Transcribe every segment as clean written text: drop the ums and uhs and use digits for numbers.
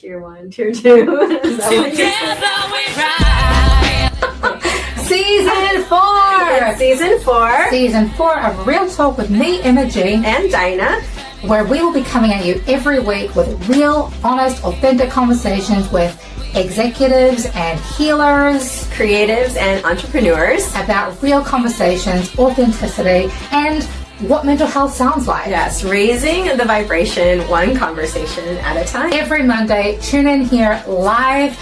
tier 1, tier 2. Is that what you're saying? Season 4! It's season 4. Season 4 of Real Talk with me, Emma G. And Dinah. Where we will be coming at you every week with real, honest, authentic conversations with executives and healers, creatives and entrepreneurs about real conversations, authenticity, and what mental health sounds like. Yes, raising the vibration one conversation at a time. Every Monday, tune in here live.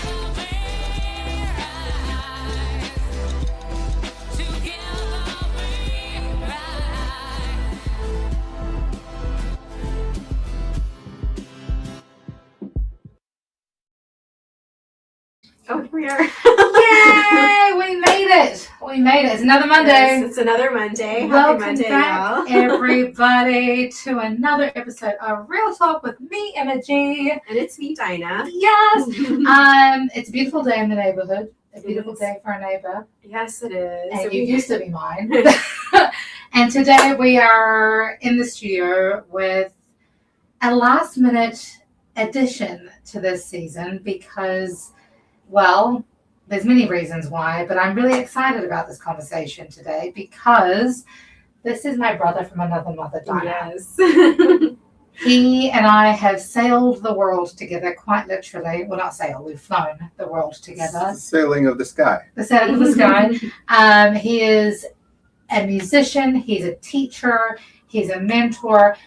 Oh, here we are. Yay! We made it. We made it. It's another Monday. Yes, it's another Monday. Welcome Happy Monday, back, y'all. everybody, to another episode of Real Talk with me, Emma G. And it's me, Dinah. Yes. It's a beautiful day in the neighborhood. A beautiful day for a neighbor. Yes, it is. And you used to be mine. And today we are in the studio with a last-minute addition to this season because, well, there's many reasons why, but I'm really excited about this conversation today because this is my brother from another mother, Dinah. Yes. He and I have sailed the world together, quite literally. Well, not sailed, we've flown the world together. The sailing of the sky. The sailing of the sky. He is a musician, he's a teacher, he's a mentor.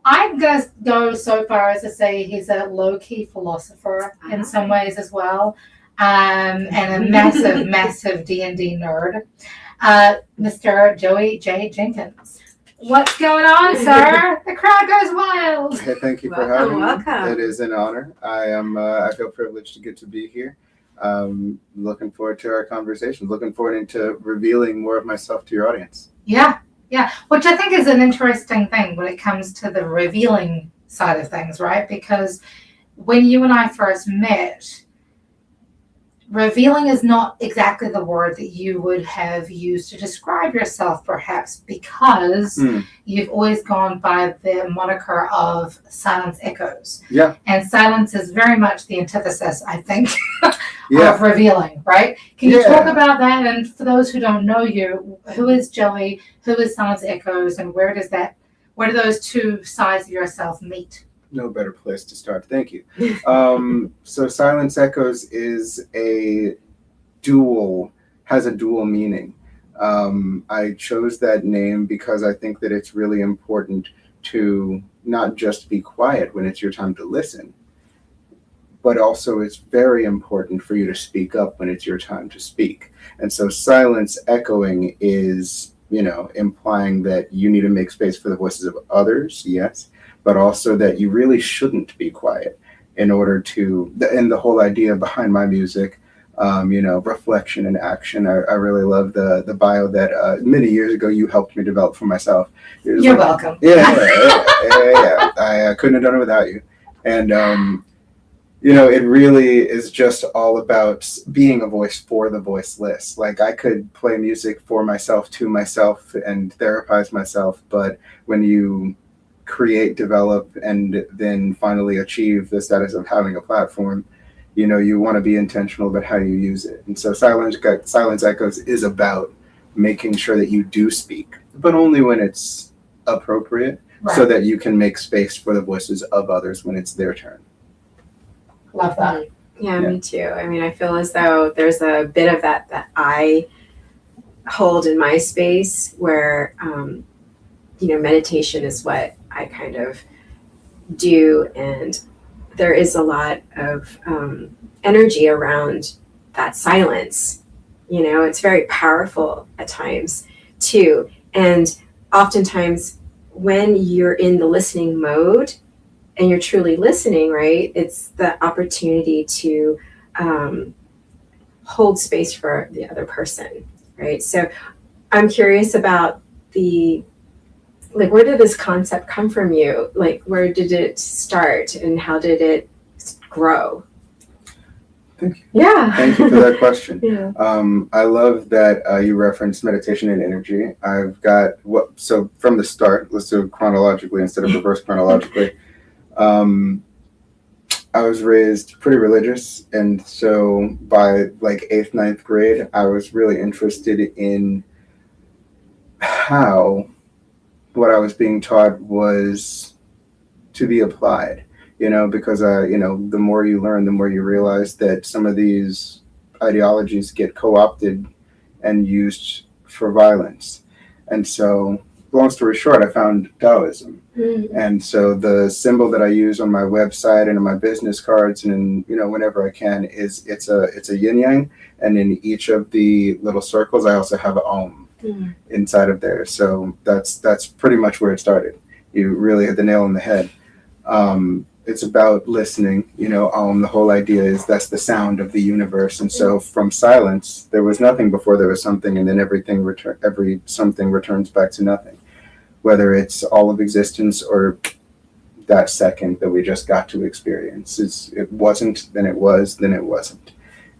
I'm going to go so far as to say he's a low-key philosopher in some ways as well. And a massive, massive D&D nerd, Mr. Joey Jenkins. What's going on, sir? The crowd goes wild. Hey, thank you for having me. It is an honor. I feel privileged to get to be here. Looking forward to our conversation. Looking forward to revealing more of myself to your audience. Yeah, which I think is an interesting thing when it comes to the revealing side of things, right? Because when you and I first met, revealing is not exactly the word that you would have used to describe yourself, perhaps, because you've always gone by the moniker of Silence Echoez. Yeah. And silence is very much the antithesis, I think, of revealing, right? Can you talk about that? And for those who don't know you, who is Joey? Who is Silence Echoez? And where do those two sides of yourself meet? No better place to start. Thank you. So Silence Echoez is has a dual meaning. I chose that name because I think that it's really important to not just be quiet when it's your time to listen, but also it's very important for you to speak up when it's your time to speak. And so silence echoing is, implying that you need to make space for the voices of others, yes, but also that you really shouldn't be quiet in order to, and the whole idea behind my music, reflection and action. I really love the bio that many years ago you helped me develop for myself. You're welcome. Yeah. I couldn't have done it without you. And, it really is just all about being a voice for the voiceless. Like I could play music for myself, to myself, and therapize myself, but when you create, develop, and then finally achieve the status of having a platform, you want to be intentional about how you use it. And so Silence Echoez is about making sure that you do speak, but only when it's appropriate, so that you can make space for the voices of others when it's their turn. Love that. Yeah, me too. I mean, I feel as though there's a bit of that I hold in my space where, meditation is what I kind of do, and there is a lot of energy around that silence. It's very powerful at times too, and oftentimes when you're in the listening mode and you're truly listening, right, it's the opportunity to hold space for the other person, right? So I'm curious about where did this concept come from you? Like, where did it start and how did it grow? Thank you. Yeah. Thank you for that question. Yeah. I love that you referenced meditation and energy. I've got so from the start, let's do it chronologically instead of reverse chronologically. I was raised pretty religious, and so by like 8th, 9th grade, I was really interested in how what I was being taught was to be applied, because, the more you learn, the more you realize that some of these ideologies get co-opted and used for violence. And so, long story short, I found Taoism. And so the symbol that I use on my website and on my business cards and whenever I can is it's a yin yang, and in each of the little circles I also have an Om inside of there. So that's pretty much where it started. You really hit the nail on the head. It's about listening. The whole idea is that's the sound of the universe. And so from silence, there was nothing before there was something, and then every something returns back to nothing. Whether it's all of existence or that second that we just got to experience. It wasn't, then it was, then it wasn't.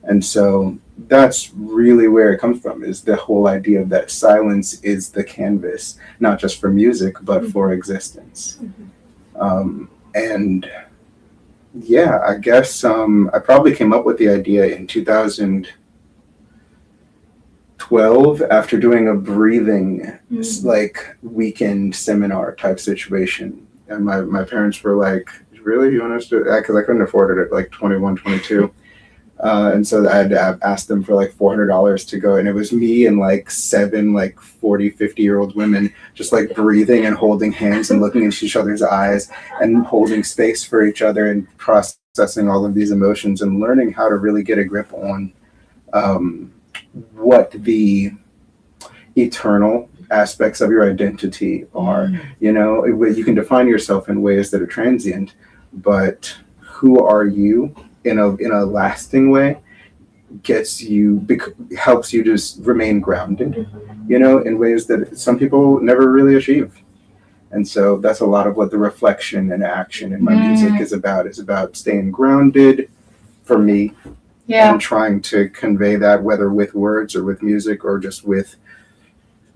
And so that's really where it comes from, is the whole idea that silence is the canvas, not just for music, but for existence. And yeah, I guess I probably came up with the idea in 2012 after doing a breathing like weekend seminar type situation. And my parents were like, really, you want us to, because I couldn't afford it at like 21, 22. And so I had to ask them for like $400 to go. And it was me and like 7 like 40, 50-year-old women just like breathing and holding hands and looking into each other's eyes and holding space for each other and processing all of these emotions and learning how to really get a grip on what the eternal aspects of your identity are. You can define yourself in ways that are transient, but who are you in a lasting way helps you to remain grounded, in ways that some people never really achieve. And so that's a lot of what the reflection and action in my music is about staying grounded for me. And trying to convey that, whether with words or with music or just with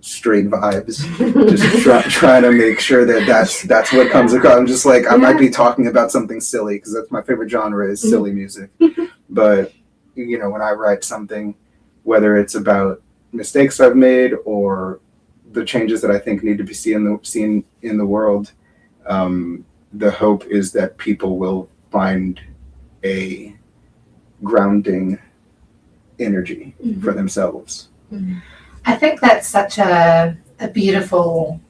straight vibes, just trying to make sure that that's what comes across. I'm just like, I might be talking about something silly, because that's my favorite genre is silly music. But, when I write something, whether it's about mistakes I've made or the changes that I think need to be seen in the world, the hope is that people will find a grounding energy for themselves. I think that's such a beautiful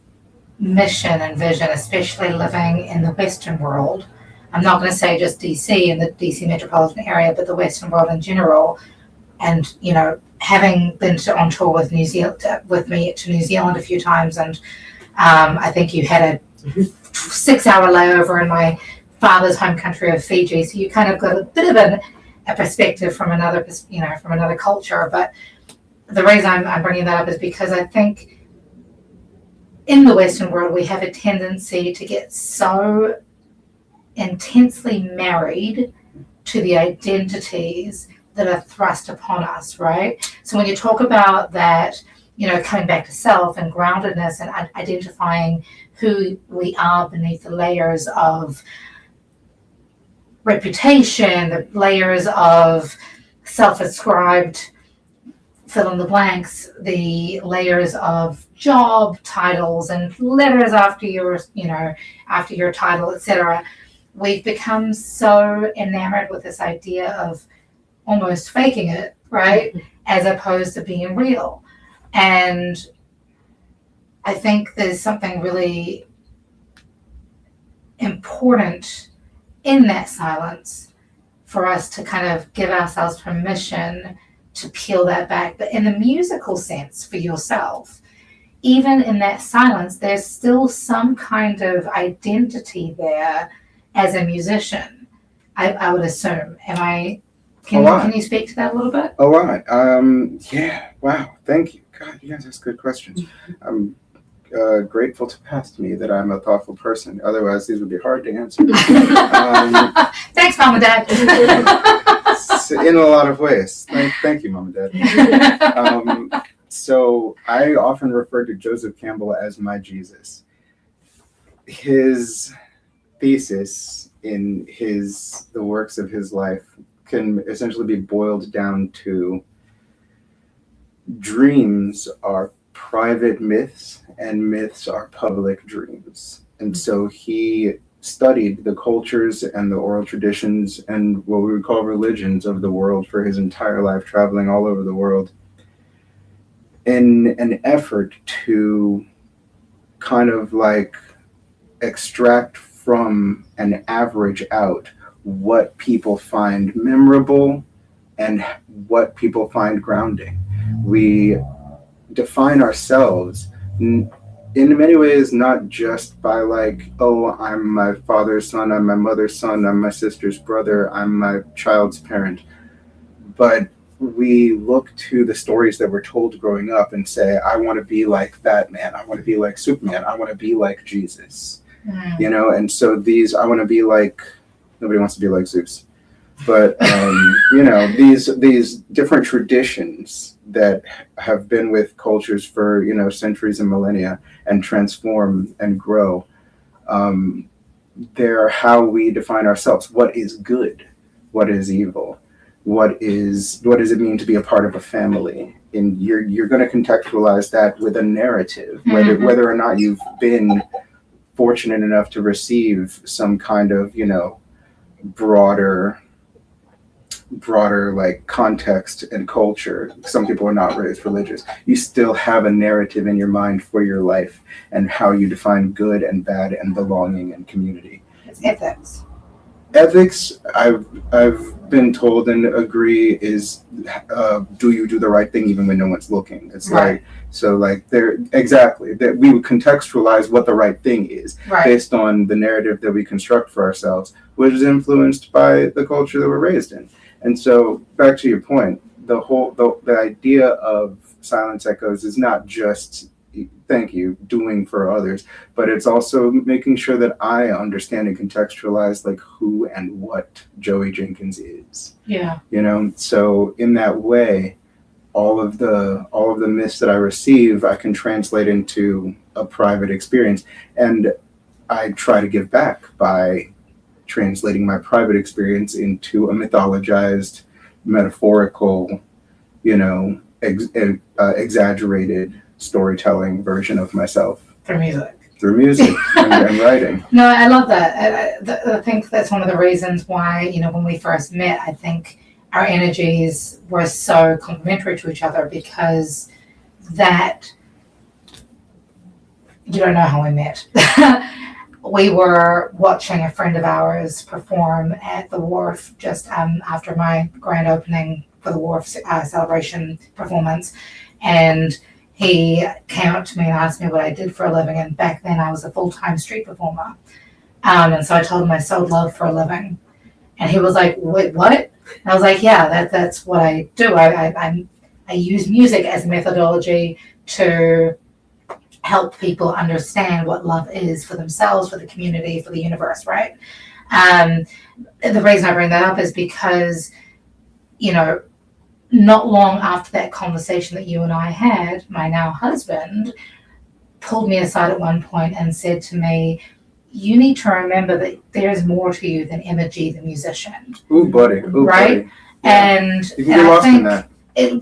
mission and vision, especially living in the Western world. I'm not going to say just DC and the DC metropolitan area, but the Western world in general. And, having been on tour with New Zealand, with me to New Zealand a few times, and I think you had a 6-hour layover in my father's home country of Fiji, so you kind of got a bit of a perspective from another culture. But the reason I'm bringing that up is because I think in the Western world we have a tendency to get so intensely married to the identities that are thrust upon us, right? So when you talk about that, coming back to self and groundedness and identifying who we are beneath the layers of reputation, the layers of self-ascribed fill in the blanks, the layers of job titles and letters after your title, etc. We've become so enamored with this idea of almost faking it, right? As opposed to being real. And I think there's something really important in that silence for us to kind of give ourselves permission to peel that back. But in the musical sense for yourself, even in that silence, there's still some kind of identity there as a musician, I would assume. Can you speak to that a little bit? A lot. Yeah. Wow. Thank you. God, you guys ask good questions. I'm grateful to past me that I'm a thoughtful person. Otherwise, these would be hard to answer. Thanks, Mom and Dad. In a lot of ways. Thank you, Mom and Dad. So I often refer to Joseph Campbell as my Jesus. The thesis in the works of his life can essentially be boiled down to dreams are private myths and myths are public dreams. And so he studied the cultures and the oral traditions and what we would call religions of the world for his entire life, traveling all over the world in an effort to kind of like extract from and average out what people find memorable and what people find grounding. We define ourselves in many ways, not just by like, oh, I'm my father's son, I'm my mother's son, I'm my sister's brother, I'm my child's parent, but we look to the stories that we're told growing up and say, I want to be like Batman, I want to be like Superman, I want to be like Jesus, you know. And so I want to be like, nobody wants to be like Zeus, but you know, these different traditions that have been with cultures for, you know, centuries and millennia and transform and grow, they're how we define ourselves. What is good? What is evil? What does it mean to be a part of a family? And you're going to contextualize that with a narrative, whether or not you've been fortunate enough to receive some kind of, you know, broader like context and culture. Some people are not raised religious. You still have a narrative in your mind for your life and how you define good and bad and belonging and community. It's ethics. Ethics, I've been told and agree, is do you do the right thing even when no one's looking? It's right. Like, so like there, exactly, that we would contextualize what the right thing is based on the narrative that we construct for ourselves, which is influenced by the culture that we're raised in. And so back to your point, the idea of Silence Echoez is not just, thank you, doing for others, but it's also making sure that I understand and contextualize like who and what Joey Jenkins is. Yeah. You know, so in that way, all of the myths that I receive, I can translate into a private experience, and I try to give back by translating my private experience into a mythologized, metaphorical, you know, exaggerated storytelling version of myself Through music and writing. No, I love that. I think that's one of the reasons why, you know, when we first met, I think our energies were so complementary to each other, because that, you don't know how we met. We were watching a friend of ours perform at the Wharf just after my grand opening for the Wharf celebration performance, and he came up to me and asked me what I did for a living, and back then I was a full-time street performer, and so I told him I sold love for a living, and he was like, wait, what? And I was like, yeah, that's what I do. I use music as a methodology to help people understand what love is for themselves, for the community, for the universe, right? The reason I bring that up is because, you know, not long after that conversation that you and I had, my now husband pulled me aside at one point and said to me, you need to remember that there's more to you than Emma G, the musician. Ooh, buddy. Ooh, right? Buddy. Yeah. And you can get lost in that.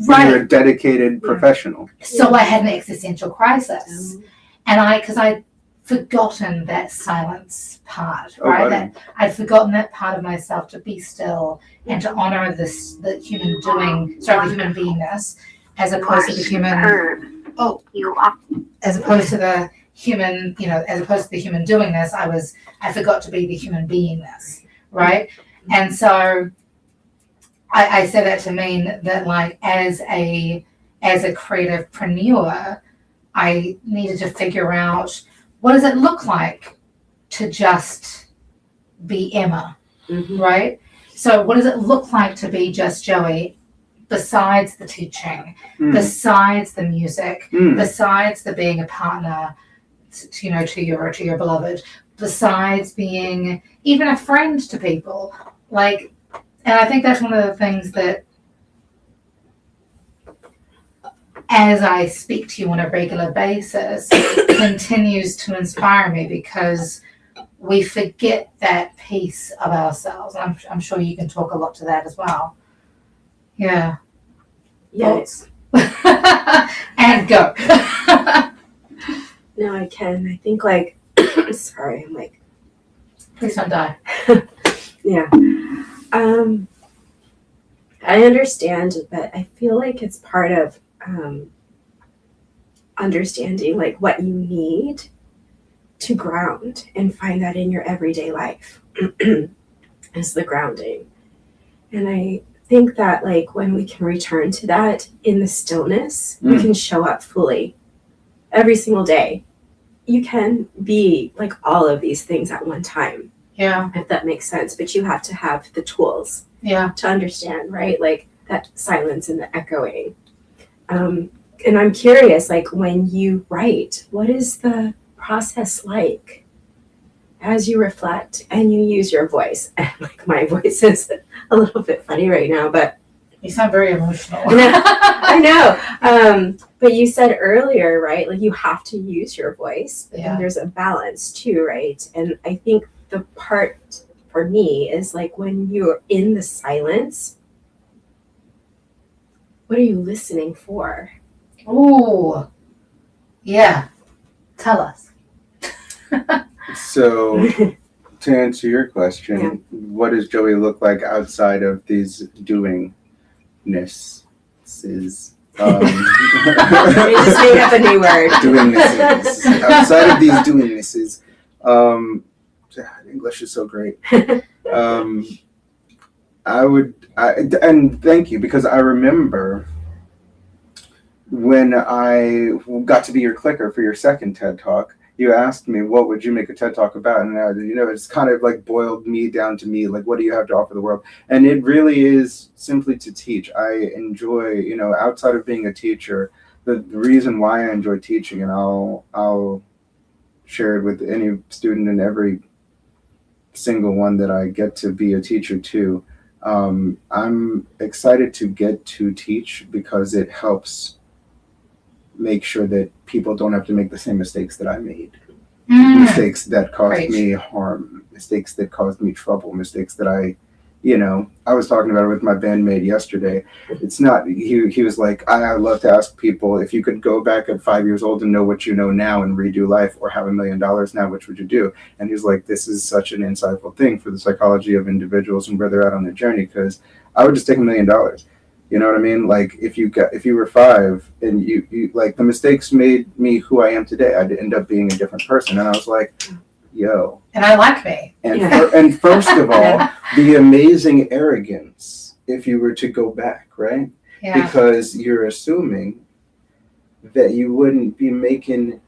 Right. You're a dedicated professional. So I had an existential crisis, and because I'd forgotten that silence part, right? That I'd forgotten that part of myself, to be still and to honor the human the human beingness, as opposed to the human. As opposed to the human, you know, as opposed to the human doingness, I forgot to be the human beingness, right? And so I say that to mean that, like, as a creativepreneur, I needed to figure out, what does it look like to just be Emma, right? So what does it look like to be just Joey, besides the teaching, besides the music, besides the being a partner, to your beloved, besides being even a friend to people, like. And I think that's one of the things that, as I speak to you on a regular basis, continues to inspire me, because we forget that piece of ourselves. I'm sure you can talk a lot to that as well. Yeah. Yes. And go. No, I can. I think like, sorry, I'm like, Please don't die. yeah. I understand, but I feel like it's part of understanding like what you need to ground and find that in your everyday life is the grounding. And I think that like when we can return to that in the stillness, we can show up fully every single day. You can be like all of these things at one time. Yeah. If that makes sense, but you have to have the tools to understand, right? Like that silence and the echoing. And I'm curious, like when you write, what is the process like as you reflect and you use your voice? And like my voice is a little bit funny right now, but you sound very emotional. I know. But you said earlier, right? Like you have to use your voice, but then there's a balance too, right? And I think the part for me is like when you're in the silence, what are you listening for? Ooh, yeah. Tell us. So, to answer your question, what does Joey look like outside of these doingnesses? We just made up a new word. Doingnesses. Outside of these doingnesses, English is so great. And thank you, because I remember when I got to be your clicker for your second TED Talk, you asked me, what would you make a TED Talk about? And it's kind of like boiled me down to me, like, what do you have to offer the world? And it really is simply to teach. I enjoy, outside of being a teacher, the reason why I enjoy teaching, and I'll share it with any student and every single one that I get to be a teacher to. I'm excited to get to teach because it helps make sure that people don't have to make the same mistakes that I made. Mistakes that caused me harm, mistakes that caused me trouble, mistakes that I was talking about it with my bandmate yesterday. It's not, he was like, I love to ask people, if you could go back at 5 years old and know what you know now and redo life, or have $1 million now, which would you do? And he's like, this is such an insightful thing for the psychology of individuals and where they're at on their journey, because I would just take $1 million. You know what I mean? Like if you were 5 and you like, the mistakes made me who I am today, I'd end up being a different person. And I was like, yo. And I like me. And, and first of all, the amazing arrogance if you were to go back, right? Yeah. Because you're assuming that you wouldn't be making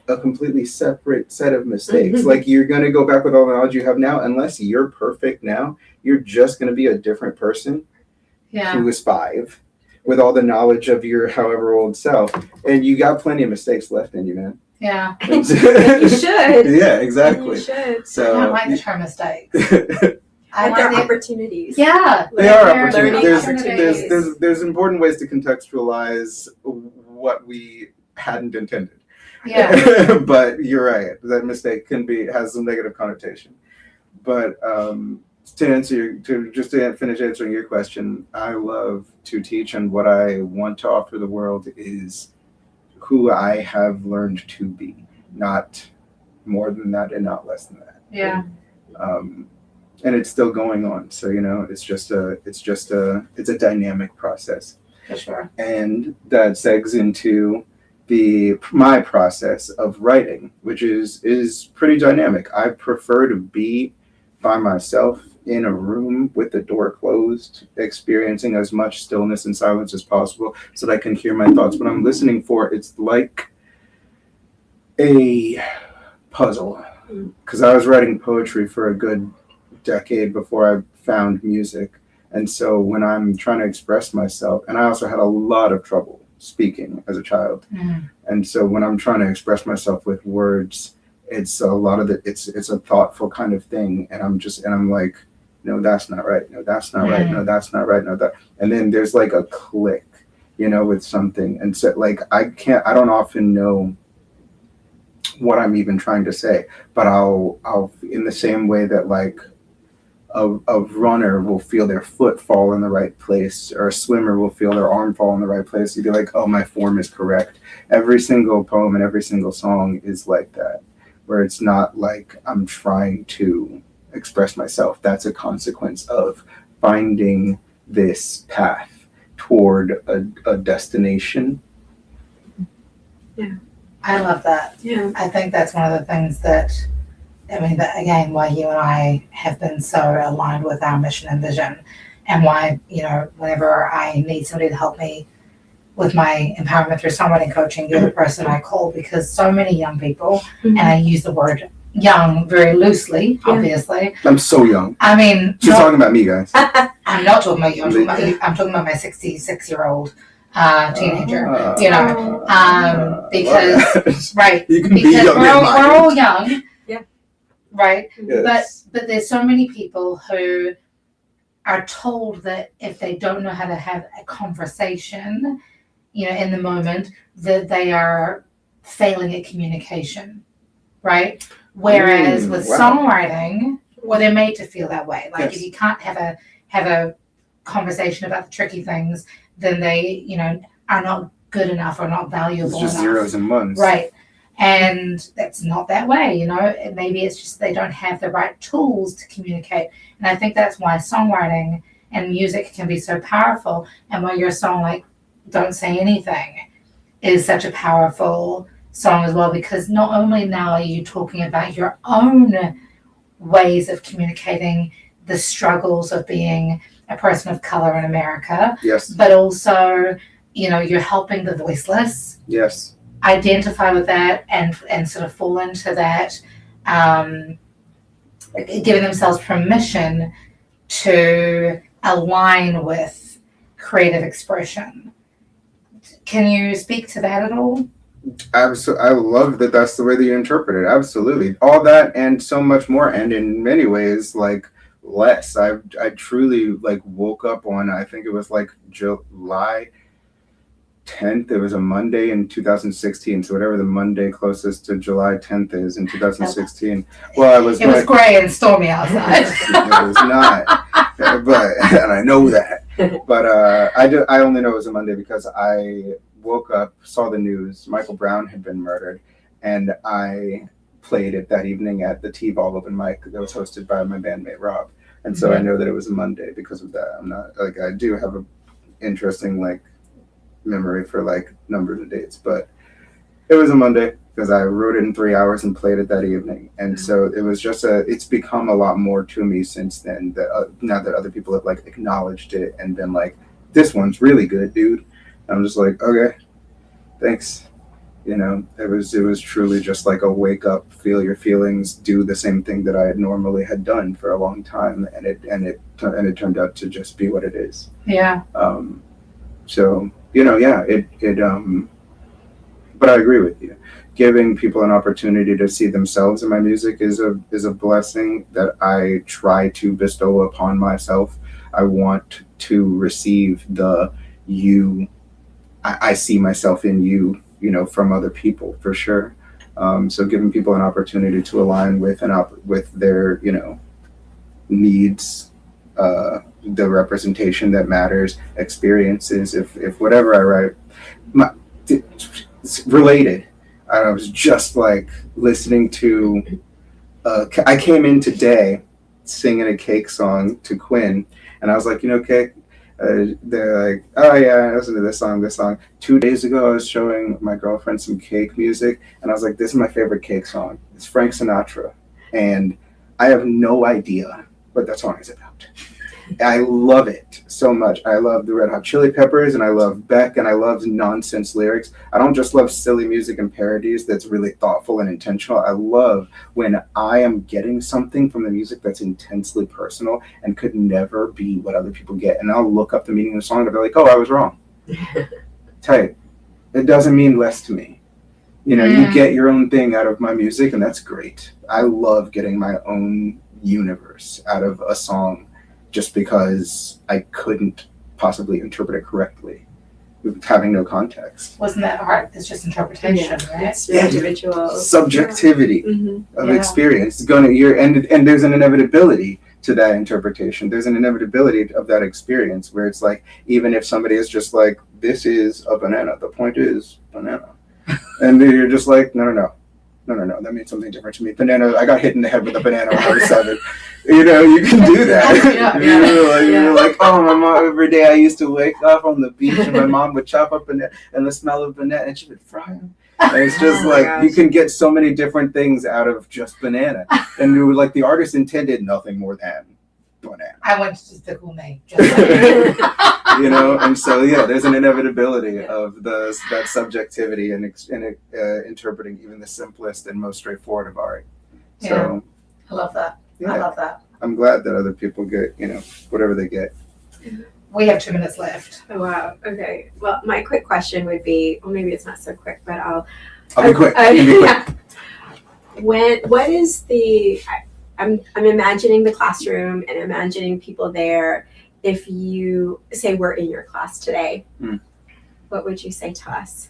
a completely separate set of mistakes. Like you're going to go back with all the knowledge you have now, unless you're perfect now, you're just going to be a different person. Who is 5 with all the knowledge of your however old self, and you got plenty of mistakes left in you, man. Yeah. You should. Yeah, exactly. You should. So I don't like the term mistakes. I like they're opportunities. Yeah. They are opportunities. Opportunities. There's important ways to contextualize what we hadn't intended. Yeah. But you're right. That mistake has some negative connotation. But to finish answering your question, I love to teach, and what I want to offer the world is who I have learned to be, not more than that and not less than that. Yeah. And it's still going on. So, it's a dynamic process. For sure. And that segs into my process of writing, which is pretty dynamic. I prefer to be by myself in a room with the door closed, experiencing as much stillness and silence as possible so that I can hear my thoughts. What I'm listening for, it's like a puzzle. Because I was writing poetry for a good decade before I found music. And so when I'm trying to express myself, and I also had a lot of trouble speaking as a child. And so when I'm trying to express myself with words, it's a lot of it's a thoughtful kind of thing. And I'm like, no, that's not right. No, that's not right. No, that's not right. No, that. And then there's like a click, with something. And so like, I don't often know what I'm even trying to say. But I'll in the same way that like a runner will feel their foot fall in the right place, or a swimmer will feel their arm fall in the right place. You'd be like, oh, my form is correct. Every single poem and every single song is like that, where it's not like I'm trying to express myself. That's a consequence of finding this path toward a destination. Yeah. I love that. Yeah. I think that's one of the things that, I mean, that again, why you and I have been so aligned with our mission and vision, and why, you know, whenever I need somebody to help me with my empowerment through songwriting coaching, you're the person I call, because so many young people, and I use the word young very loosely, obviously. I'm so young. I mean, She's talking about me, guys. I'm not talking about you. I'm talking about my 66-year-old teenager. You know, because right, You can be because young we're all young. Yeah. Right. Yes. But there's so many people who are told that if they don't know how to have a conversation, you know, in the moment, that they are failing at communication. Right. Whereas with songwriting, well, they're made to feel that way. Like if you can't have a conversation about the tricky things, then they, you know, are not good enough or not valuable It's just enough. zeros and ones. Right. And that's not that way, you know. Maybe it's just they don't have the right tools to communicate. And I think that's why songwriting and music can be so powerful, and why your song, like Don't Say Anything, is such a powerful song as well, because not only now are you talking about your own ways of communicating the struggles of being a person of color in America, Yes. but also, you know, you're helping the voiceless Yes. identify with that and sort of fall into that, giving themselves permission to align with creative expression. Can you speak to that at all? Absolutely. I love that that's the way that you interpret it. Absolutely. All that and so much more. And in many ways, like less. I truly like woke up on, I think it was like July 10th. It was a Monday in 2016. So whatever the Monday closest to July 10th is in 2016. Well, It was gray and stormy outside. It was not. But, and I know that. But I only know it was a Monday because I woke up, saw the news, Michael Brown had been murdered, and I played it that evening at the T-Ball open mic that was hosted by my bandmate Rob. And so I know that it was a Monday because of that. I'm not, like, I do have a interesting, like, memory for, like, numbers and dates, but it was a Monday because I wrote it in 3 hours and played it that evening. And so it was just it's become a lot more to me since then, that now that other people have, like, acknowledged it and been like, this one's really good, dude. I'm just like, okay, thanks. You know, it was truly just like a wake up, feel your feelings, do the same thing that I had normally had done for a long time, and it turned out to just be what it is. Yeah. So you know, yeah, but I agree with you. Giving people an opportunity to see themselves in my music is a blessing that I try to bestow upon myself. I want to receive the you. I see myself in you, you know, from other people for sure. So giving people an opportunity to align with with their, you know, needs, the representation that matters, experiences. If whatever I write, it's related. I was just like listening to. I came in today singing a Cake song to Quinn, and I was like, you know, Cake. They're like, oh yeah, I listened to this song. 2 days ago, I was showing my girlfriend some Cake music, and I was like, this is my favorite Cake song. It's Frank Sinatra, and I have no idea what that song is about. I love it so much. I love the Red Hot Chili Peppers, and I love Beck, and I love nonsense lyrics. I don't just love silly music and parodies that's really thoughtful and intentional. I love when I am getting something from the music that's intensely personal and could never be what other people get. And I'll look up the meaning of the song and be like, oh, I was wrong. Tight. It doesn't mean less to me. You know, you get your own thing out of my music, and that's great. I love getting my own universe out of a song just because I couldn't possibly interpret it correctly. having no context. Wasn't that art? It's just interpretation, right? It's individual. Subjectivity of experience. It's going to, and there's an inevitability to that interpretation. There's an inevitability of that experience where it's like, even if somebody is just like, this is a banana, the point is banana. And you're just like, no, that means something different to me. Banana, I got hit in the head with a banana when I was 7. You know, you can do that. You're like, oh, my mom, every day I used to wake up on the beach and my mom would chop up banana and the smell of banana and she would fry them. And it's just you can get so many different things out of just banana. And you were like, the artist intended nothing more than banana. I went to the gourmet. You know, and so there's an inevitability of that subjectivity and interpreting even the simplest and most straightforward of art. So I love that. Yeah. I love that. I'm glad that other people get, whatever they get. We have 2 minutes left. Oh, wow. Okay. Well, my quick question would be, well, maybe it's not so quick, but I'll be quick. What is I'm imagining the classroom and imagining people there. If you say we're in your class today, what would you say to us?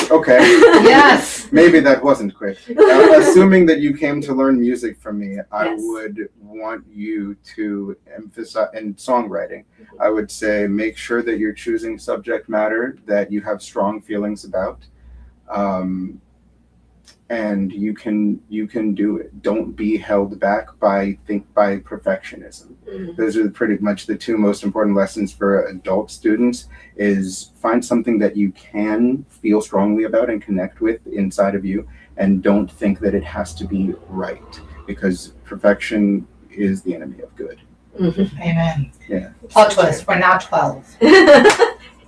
Okay. Yes. Maybe that wasn't quick. Assuming that you came to learn music from me, I would want you to emphasize in songwriting. I would say make sure that you're choosing subject matter that you have strong feelings about, and you can do it. Don't be held back by perfectionism. Those are pretty much the 2 most important lessons for adult students. Is find something that you can feel strongly about and connect with inside of you, and don't think that it has to be right, because perfection is the enemy of good. Amen. Yeah. Plot twist, we're now 12.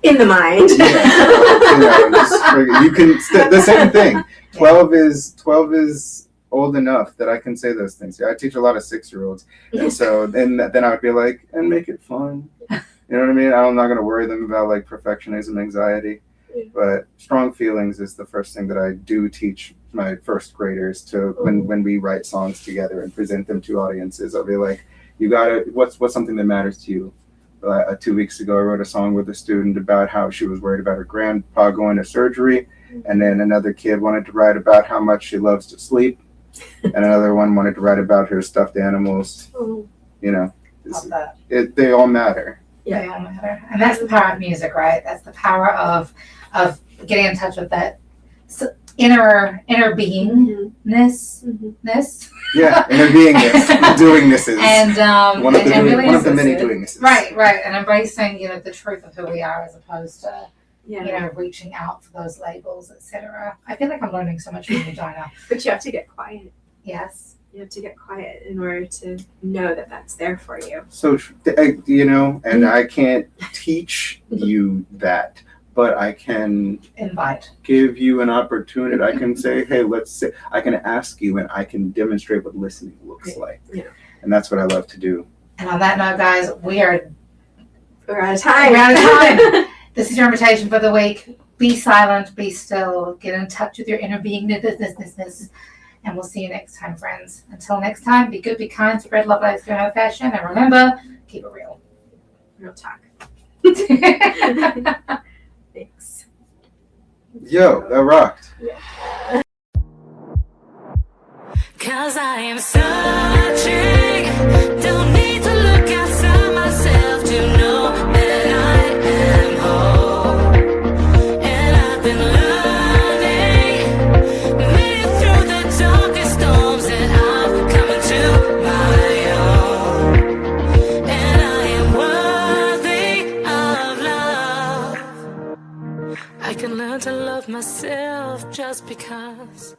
In the mind. You can the same thing. 12 is old enough that I can say those things. I teach a lot of 6-year-olds, and so then I would be like, and make it fun. You know what I mean? I'm not going to worry them about like perfectionism, anxiety, but strong feelings is the first thing that I do teach my first graders to when we write songs together and present them to audiences. I'll be like, you gotta, what's something that matters to you? 2 weeks ago, I wrote a song with a student about how she was worried about her grandpa going to surgery. And then another kid wanted to write about how much she loves to sleep. And another one wanted to write about her stuffed animals. They all matter. They all matter. And that's the power of music, right? That's the power of getting in touch with that inner beingness. Yeah, inner beingness, doingnesses. And one of the many doingnesses. Right. And embracing, the truth of who we are as opposed to reaching out for those labels, etc. I feel like I'm learning so much from you, Dinah. But you have to get quiet. Yes. You have to get quiet in order to know that that's there for you. So, and I can't teach you that, but I can give you an opportunity. I can say, hey, let's sit. I can ask you, and I can demonstrate what listening looks like. Yeah. And that's what I love to do. And on that note, guys, we're out of time. This is your invitation for the week. Be silent, be still, get in touch with your inner beingness, and we'll see you next time, friends. Until next time, be good, be kind, spread love, life, through fashion, and remember, keep it real. Real talk. Thanks. Yo, that rocked. Yeah. 'Cause I am searching, don't need to look outside myself to know that I am whole. And I've been learning, made it through the darkest storms, and I'm coming to my own. And I am worthy of love. I can learn to love myself just because.